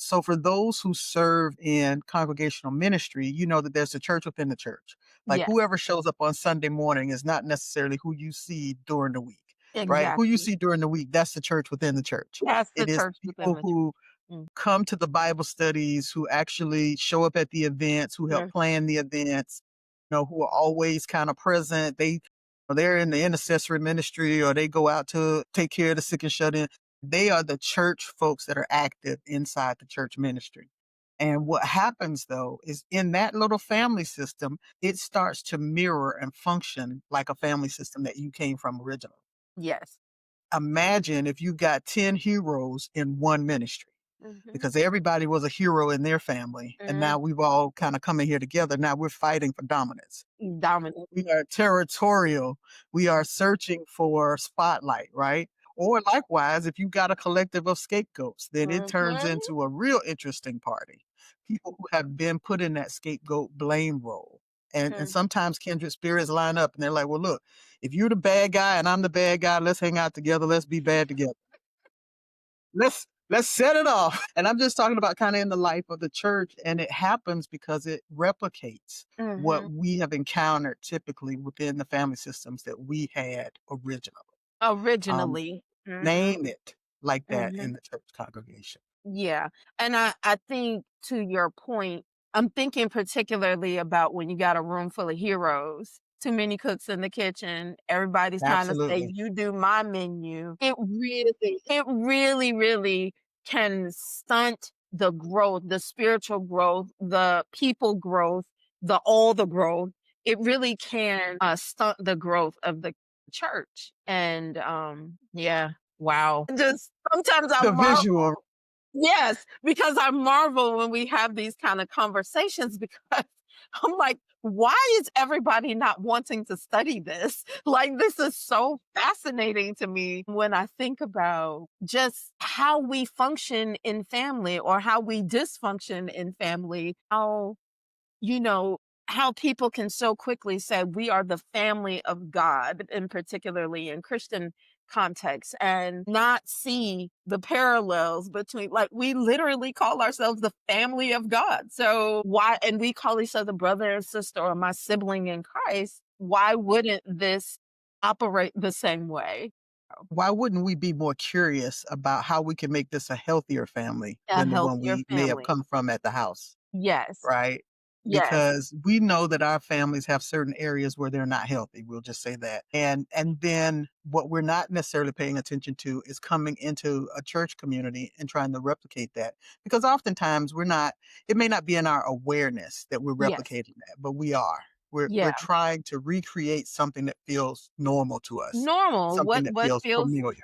So for those who serve in congregational ministry, you know that there's a church within the church. Like Yes, whoever shows up on Sunday morning is not necessarily who you see during the week, right? Who you exactly. see during the week, that's the church within the church. That's the It is church within people the church. who Mm, come to the Bible studies, who actually show up at the events, who help mm, plan the events, who are always kind of present. They're in the intercessory ministry or they go out to take care of the sick and shut in. They are the church folks that are active inside the church ministry. And what happens though is in that little family system, it starts to mirror and function like a family system that you came from originally. yes. Imagine if you got 10 heroes in one ministry Mhm, because everybody was a hero in their family. And mhm. now we've all kind of come in here together. Now we're fighting for dominance. Dominant. We are territorial. We are searching for spotlight, right? Or likewise, if you got a collective of scapegoats, then it turns Mhm, into a real interesting party. People who have been put in that scapegoat blame role. And mm. sometimes kindred spirits line up and they're like, well, look, if you're the bad guy and I'm the bad guy, let's hang out together. Let's be bad together. Let's set it off. And I'm just talking about kind of in the life of the church. And it happens because it replicates what Mhm. we have encountered typically within the family systems that we had originally. Um, Originally. Mhm, name it like that mhm. in the church congregation. Yeah, and I think to your point, I'm thinking particularly about when you got a room full of heroes, too many cooks in the kitchen, everybody's trying to say, Absolutely. "You do my menu." It really can stunt the growth, the spiritual growth, the people growth, the growth. It really can, stunt the growth of the church, and, yeah, wow. Just sometimes I The marvel. visual. Yes, because I marvel when we have these kind of conversations because I'm like, why is everybody not wanting to study this? Like, this is so fascinating to me when I think about just how we function in family or how we dysfunction in family, you know, how people can so quickly say we are the family of God, and particularly in Christian context, and not see the parallels between, like, we literally call ourselves the family of God. So why, and we call each other brother and sister or my sibling in Christ. Why wouldn't this operate the same way? Why wouldn't we be more curious about how we can make this a healthier family A than the one healthier we may have family. come from at the house? Yes. Right? Yes. Because we know that our families have certain areas where they're not healthy. We'll just say that. And then what we're not necessarily paying attention to is coming into a church community and trying to replicate that. Because oftentimes it may not be in our awareness that we're Yes. replicating that, but we are. We're Yeah. trying to recreate something that feels normal to us, Normal. something that What feels feels familiar.